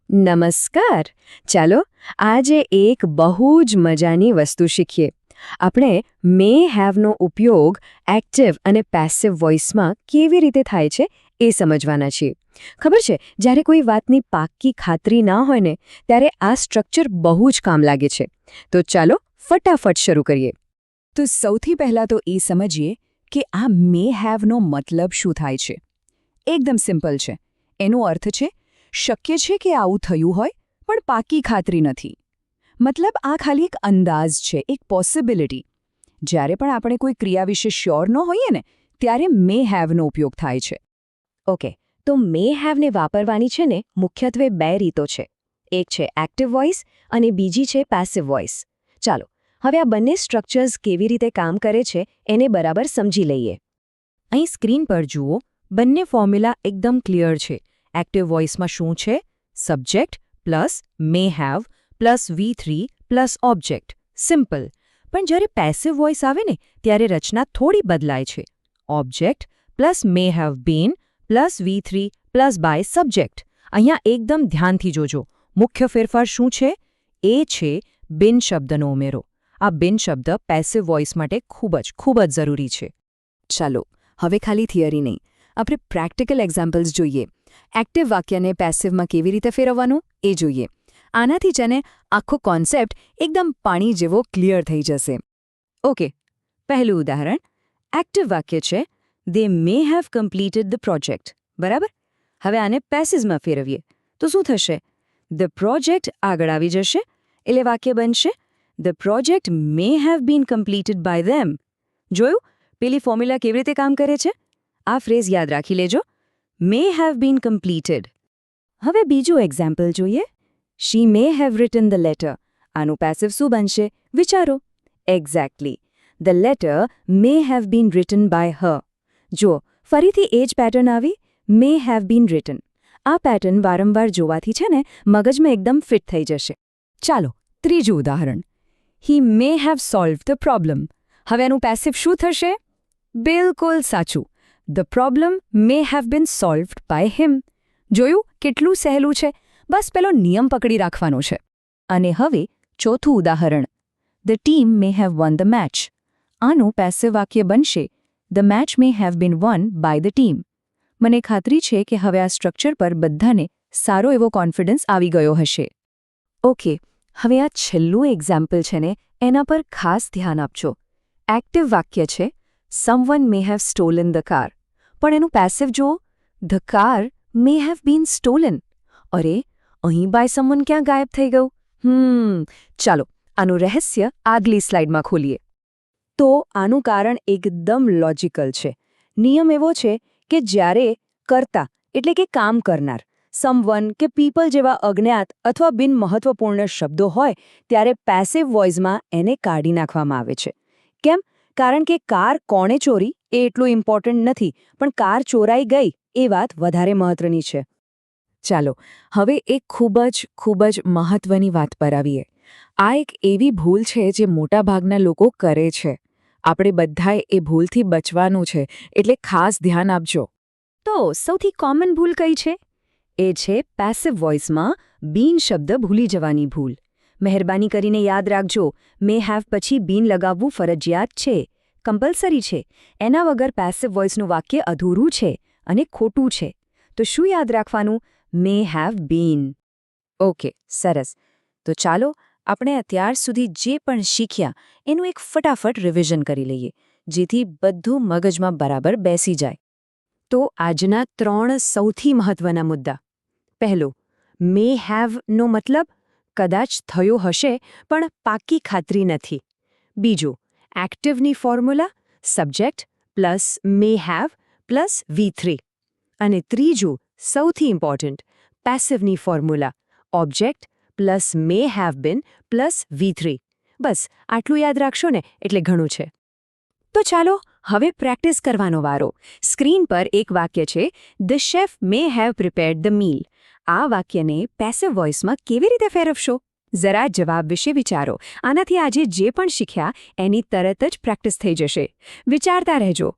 નમસ્કાર. ચાલો આજે એક બહુ જ મજાની વસ્તુ શીખીએ. આપણે મે હેવનો ઉપયોગ એક્ટિવ અને પેસિવ વોઇસમાં કેવી રીતે થાય છે એ સમજવાના છીએ. ખબર છે, જ્યારે કોઈ વાતની પાક્કી ખાતરી ના હોય ને ત્યારે આ સ્ટ્રક્ચર બહુ જ કામ લાગે છે. તો ચાલો ફટાફટ શરૂ કરીએ. તો સૌથી પહેલાં તો એ સમજીએ કે આ મે હેવનો મતલબ શું થાય છે. એકદમ સિમ્પલ છે. એનો અર્થ છે શક્ય છે કે આવું થયું હોય પણ પાકી ખાતરી નથી. મતલબ આ ખાલી એક અંદાજ છે, એક પોસિબિલિટી. જ્યારે પણ આપણે કોઈ ક્રિયા વિશે શ્યોર ન હોઈએ ને ત્યારે મે હેવનો ઉપયોગ થાય છે. ઓકે, તો મે હેવને વાપરવાની છે ને મુખ્યત્વે બે રીતો છે. એક છે એક્ટિવ વોઇસ અને બીજી છે પેસિવ વોઇસ. ચાલો હવે આ બંને સ્ટ્રક્ચર્સ કેવી રીતે કામ કરે છે એને બરાબર સમજી લઈએ. અહીં સ્ક્રીન પર જુઓ, બંને ફોર્મ્યુલા એકદમ ક્લિયર છે. એક્ટિવ વોઇસમાં શું છે? Subject plus may have plus V3 plus object. Simple. પણ જ્યારે પેસિવ વોઇસ આવે ને ત્યારે રચના થોડી બદલાય છે. Object plus may have been plus V3 plus by subject. અહીંયા એકદમ ધ્યાનથી જોજો. મુખ્ય ફેરફાર શું છે? એ છે બિન શબ્દનો ઉમેરો. આ બિન શબ્દ પેસિવ વોઇસ માટે ખૂબ જ જરૂરી છે. ચાલો હવે ખાલી થિયરી નહીં, આપણે પ્રેક્ટિકલ એક્ઝામ્પલ્સ જોઈએ. એક્ટિવ વાક્યને પેસિવમાં કેવી રીતે ફેરવવાનું એ જોઈએ. આનાથી જ એને આખો કોન્સેપ્ટ એકદમ પાણી જેવો ક્લિયર થઈ જશે. ઓકે, પહેલું ઉદાહરણ. એક્ટિવ વાક્ય છે they may have completed the project. બરાબર? હવે આને પેસિવમાં ફેરવીએ તો શું થશે? ધ પ્રોજેક્ટ આગળ આવી જશે એટલે વાક્ય બનશે the project may have been completed by them. જોયું પેલી ફોર્મ્યુલા કેવી રીતે કામ કરે છે? આ ફ્રેઝ યાદ રાખી લેજો, મે હેવ બીન કમ્પ્લીટેડ. હવે બીજું એક્ઝામ્પલ જોઈએ. She may have written the letter. આનું પેસિવ શું બનશે? વિચારો. Exactly, the letter may have been written by her. જુઓ, ફરીથી એ જ પેટર્ન આવી, મે હેવ બીન રિટન. આ પેટર્ન વારંવાર જોવાથી છે ને મગજમાં એકદમ ફિટ થઈ જશે. ચાલો ત્રીજું ઉદાહરણ. He may have solve the problem. હવે આનું પેસિવ શું થશે? બિલકુલ સાચું, the problem may have been solved by him. જોયું કેટલું સહેલું છે? બસ પેલો નિયમ પકડી રાખવાનો છે. અને હવે ચોથું ઉદાહરણ. The team may have won the match. આનું પેસિવ વાક્ય બનશે the match may have been won by the team. મને ખાતરી છે કે હવે આ સ્ટ્રક્ચર પર બધાને સારો એવો કોન્ફિડન્સ આવી ગયો હશે. ઓકે, હવે આ છેલ્લું એક્ઝામ્પલ છે ને એના પર ખાસ ધ્યાન આપજો. એક્ટિવ વાક્ય છે someone May have stolen the car. પણ એનું પેસિવ જુઓ, the car May have bin stolen. અરે, અહીં બાય સમવન ક્યાં ગાયબ થઈ ગયું? ચાલો આનું રહસ્ય આગલી સ્લાઇડમાં ખોલીએ. તો આનું કારણ એકદમ લોજિકલ છે. નિયમ એવો છે કે જ્યારે કર્તા એટલે કે કામ કરનાર સમવન કે પીપલ જેવા અજ્ઞાત અથવા બિનમહત્વપૂર્ણ શબ્દો હોય ત્યારે પેસિવ વોઇસમાં એને કાઢી નાખવામાં આવે છે. કેમ? કારણ કે કાર કોણે ચોરી એ એટલું ઇમ્પોર્ટન્ટ નથી, પણ કાર ચોરાઈ ગઈ એ વાત વધારે મહત્વની છે. ચાલો હવે એક ખૂબ જ મહત્વની વાત પર આવીએ. આ એક એવી ભૂલ છે જે મોટાભાગના લોકો કરે છે. આપણે બધાએ એ ભૂલથી બચવાનું છે, એટલે ખાસ ધ્યાન આપજો. તો સૌથી કોમન ભૂલ કઈ છે? એ છે પેસિવ વોઇસમાં બીન શબ્દ ભૂલી જવાની ભૂલ. મહેરબાની કરીને યાદ રાખજો, મે હેવ પછી બીન લગાવવું ફરજિયાત છે, કમ્પલસરી છે. એના વગર પેસિવ વોઇસનું વાક્ય અધૂરું છે અને ખોટું છે. તો શું યાદ રાખવાનું? મે હેવ બીન. ઓકે, સરસ. તો ચાલો આપણે અત્યાર સુધી જે પણ શીખ્યા એનું એક ફટાફટ રિવિઝન કરી લઈએ, જેથી બધું મગજમાં બરાબર બેસી જાય. તો આજના 3 સૌથી મહત્વના મુદ્દા. પહેલો, મે હેવનો મતલબ કદાચ થયો હશે પણ પાકી ખાતરી નથી. બીજું, એક્ટિવની formula subject plus may have plus V3. અને ત્રીજું, સૌથી ઇમ્પોર્ટન્ટ, પેસિવની formula object plus may have been plus V3. બસ આટલું યાદ રાખશો ને એટલે ઘણું છે. તો ચાલો હવે પ્રેક્ટિસ કરવાનો વારો. સ્ક્રીન પર એક વાક્ય છે the chef may have prepared the meal. આ વાક્યને પેસિવ વોઇસમાં કેવી રીતે ફેરવશો? જરા જવાબ વિશે વિચારો. આનાથી આજે જે પણ શીખ્યા એની તરત જ પ્રેક્ટિસ થઈ જશે. વિચારતા રહેજો.